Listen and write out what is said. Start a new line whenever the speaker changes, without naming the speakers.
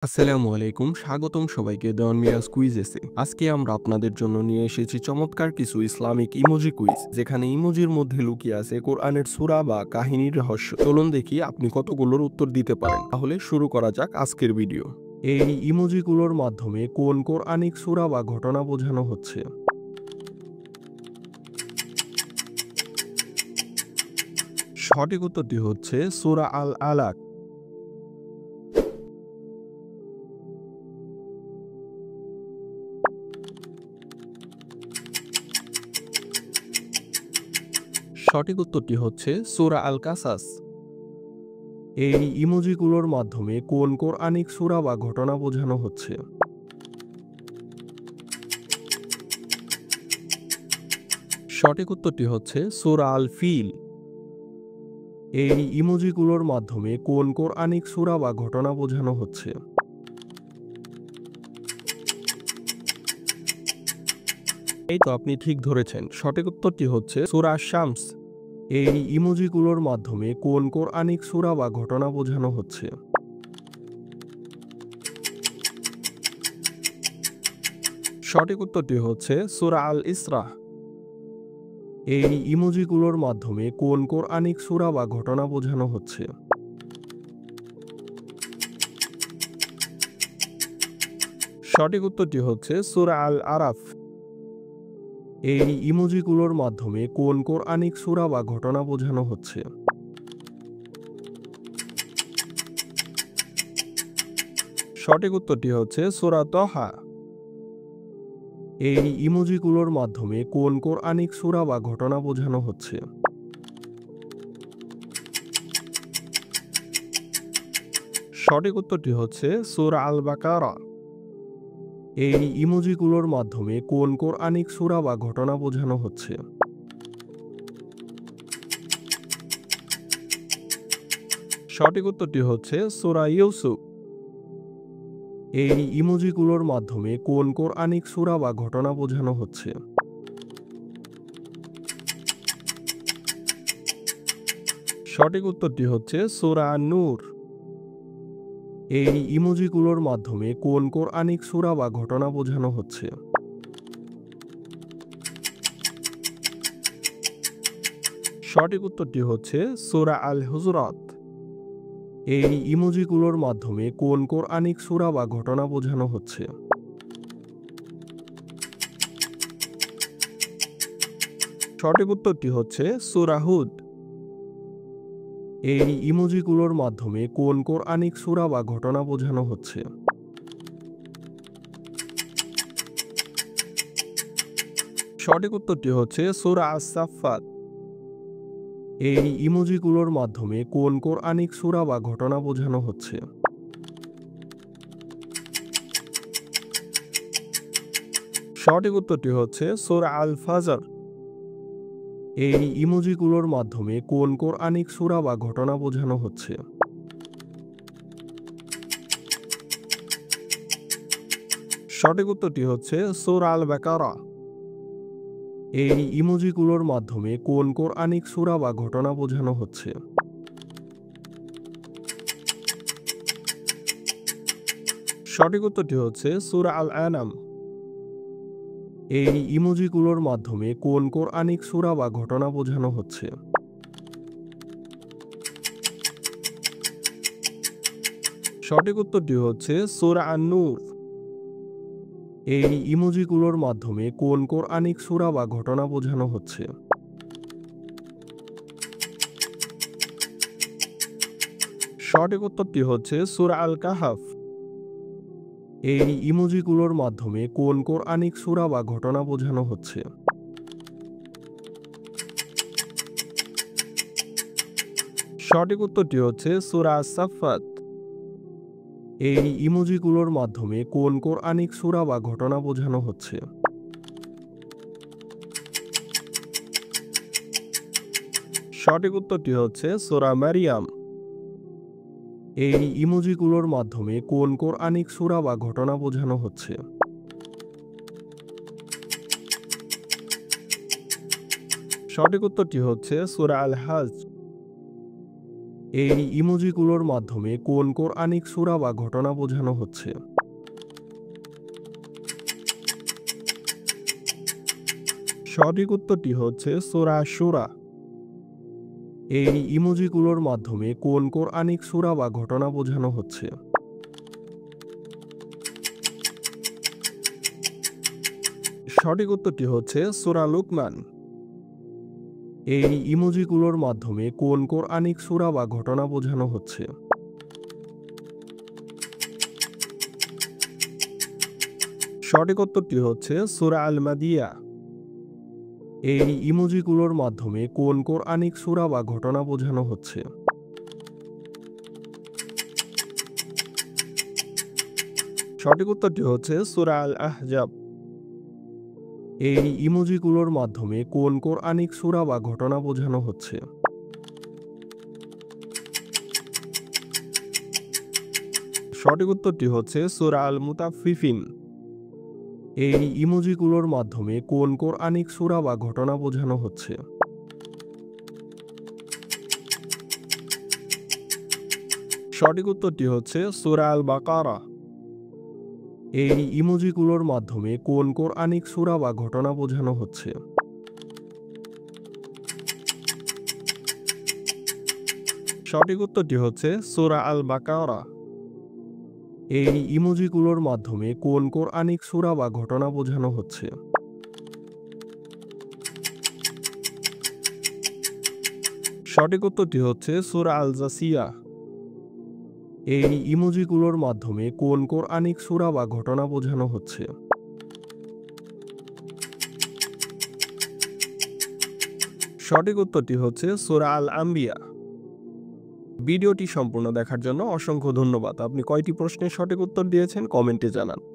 আসসালামু আলাইকুম, স্বাগতম সবাইকে দেওয়ান মিরাজ কুইজেসে। আজকে আমরা আপনাদের জন্য নিয়ে এসেছি চমৎকার কিছু ইসলামিক ইমোজি কুইজ, যেখানে ইমোজির মধ্যে লুকিয়ে আছে কোরআনের সূরা বা কাহিনীর রহস্য। চলুন দেখি আপনি কতগুলোর উত্তর দিতে পারেন। তাহলে শুরু করা যাক আজকের ভিডিও। এই ইমোজিগুলোর মাধ্যমে কোন কোরআনিক সূরা বা ঘটনা বোঝানো হচ্ছে? সঠিক উত্তরটি হচ্ছে সূরা আল আলাক। সঠিক উত্তরটি হচ্ছে সূরা আল কাসাস। এই ইমোজিগুলোর মাধ্যমে কোন কোরআনিক সূরা বা ঘটনা বোঝানো হচ্ছে? সঠিক উত্তরটি হচ্ছে সূরা আল ফিল। এই ইমোজিগুলোর মাধ্যমে কোন কোরআনিক সূরা বা ঘটনা বোঝানো হচ্ছে? এই তো আপনি ঠিক ধরেছেন, সঠিক উত্তরটি হচ্ছে সূরা শামস। এই ইমোজিগুলোর মাধ্যমে কোন কোরআনিক সূরা বা ঘটনা বোঝানো হচ্ছে? সঠিক উত্তরটি হচ্ছে সূরা আল ইসরা। এই ইমোজিগুলোর মাধ্যমে কোন কোরআনিক সূরা বা ঘটনা বোঝানো হচ্ছে? সঠিক উত্তরটি হচ্ছে সূরা আল আরাফ। এই ইমোজিগুলোর মাধ্যমে কোন কোরআনিক সূরা বা ঘটনা বোঝানো হচ্ছে? সঠিক উত্তরটি হচ্ছে সূরা তহা। এই ইমোজিগুলোর মাধ্যমে কোন কোরআনিক সূরা বা ঘটনা বোঝানো হচ্ছে? সঠিক উত্তরটি হচ্ছে সূরা আল বাকারা। এই ইমোজিগুলোর মাধ্যমে কোন কোরআনিক সূরা বা ঘটনা বোঝানো হচ্ছে? সঠিক উত্তরটি হচ্ছে সূরা ইউসুফ। এই ইমোজিগুলোর মাধ্যমে কোন কোরআনিক সূরা বা ঘটনা বোঝানো হচ্ছে? সঠিক উত্তরটি হচ্ছে সূরা আন-নূর। এই ইমোজিগুলোর মাধ্যমে কোন কোরআনিক সূরা বা ঘটনা বোঝানো হচ্ছে? সঠিক উত্তরটি হচ্ছে সূরা আল হুজুরাত। এই ইমোজিগুলোর মাধ্যমে কোন কোরআনিক সূরা বা ঘটনা বোঝানো হচ্ছে? সঠিক উত্তরটি হচ্ছে সূরা হুদ। এই ইমোজিগুলোর মাধ্যমে কোন কোরআনিক সূরা বা ঘটনা বোঝানো হচ্ছে? সঠিক উত্তরটি হচ্ছে সূরা আস-সাফফাত। এই ইমোজিগুলোর মাধ্যমে কোন কোরআনিক সূরা বা ঘটনা বোঝানো হচ্ছে? সঠিক উত্তরটি হচ্ছে সূরা আল ফাজর। এই ইমোজিগুলোর মাধ্যমে কোন কোরআনিক সূরা বা ঘটনা বোঝানো হচ্ছে? সঠিক উত্তরটি হচ্ছে সূরা আল বাকারা। এই ইমোজিগুলোর মাধ্যমে কোন কোরআনিক সূরা বা ঘটনা বোঝানো হচ্ছে? সঠিক উত্তরটি হচ্ছে সূরা আল আনাম। এই ইমোজিগুলোর মাধ্যমে কোন কোরআনিক সূরা বা ঘটনা বোঝানো হচ্ছে? সঠিক উত্তরটি হচ্ছে সূরা আন-নূর। এই ইমোজিগুলোর মাধ্যমে কোন কোরআনিক সূরা বা ঘটনা বোঝানো হচ্ছে? সঠিক উত্তরটি হচ্ছে সূরা আল কাহাফ। এই ইমোজিগুলোর মাধ্যমে কোন কোরআনিক সূরা বা ঘটনা বোঝানো হচ্ছে? সঠিক উত্তরটি হচ্ছে সূরা আস-সাফফাত। এই ইমোজিগুলোর মাধ্যমে কোন কোরআনিক সূরা বা ঘটনা বোঝানো হচ্ছে? সঠিক উত্তরটি হচ্ছে সূরা মারিয়াম। এই ইমোজিগুলোর মাধ্যমে কোন কোরআনিক সূরা বা ঘটনা বোঝানো হচ্ছে? সঠিক উত্তরটি হচ্ছে সূরা আল হাজ। এই ইমোজিগুলোর মাধ্যমে কোন কোরআনিক সূরা বা ঘটনা বোঝানো হচ্ছে? সঠিক উত্তরটি হচ্ছে সূরা শুরা। এই ইমোজিগুলোর মাধ্যমে কোন কোরআনিক সূরা বা ঘটনা বোঝানো হচ্ছে? সঠিক উত্তরটি হচ্ছে সূরা লুকমান। এই ইমোজিগুলোর মাধ্যমে কোন কোরআনিক সূরা বা ঘটনা বোঝানো হচ্ছে? সঠিক উত্তরটি হচ্ছে সূরা আল মাদিয়া। এই ইমোজিগুলোর মাধ্যমে কোন কোরআনিক সূরা বা ঘটনা বোঝানো হচ্ছে? সঠিক উত্তরটি হচ্ছে সূরা আল আহজাব। এই ইমোজিগুলোর মাধ্যমে কোন কোরআনিক সূরা বা ঘটনা বোঝানো হচ্ছে? সঠিক উত্তরটি হচ্ছে সূরা আল মুতাফফিফিন। এই ইমোজিগুলোর মাধ্যমে কোন কোরআনিক সূরা বা ঘটনা বোঝানো হচ্ছে? সঠিক উত্তরটি হচ্ছে সূরা আল বাকারা। এই ইমোজিগুলোর মাধ্যমে কোন কোরআনিক সূরা বা ঘটনা বোঝানো হচ্ছে? সঠিক উত্তরটি হচ্ছে সূরা আল বাকারা। এই ইমোজিগুলোর মাধ্যমে কোন কোরআনিক সূরা বা ঘটনা বোঝানো হচ্ছে? সঠিক উত্তরটি হচ্ছে সূরা আল জাসিয়া। এই ইমোজিগুলোর মাধ্যমে কোন কোরআনিক সূরা বা ঘটনা বোঝানো হচ্ছে? সঠিক উত্তরটি হচ্ছে সূরা আল আম্বিয়া। ভিডিওটি সম্পূর্ণ দেখার জন্য অসংখ্য ধন্যবাদ। আপনি কয়টি প্রশ্নের সঠিক উত্তর দিয়েছেন কমেন্টে জানান।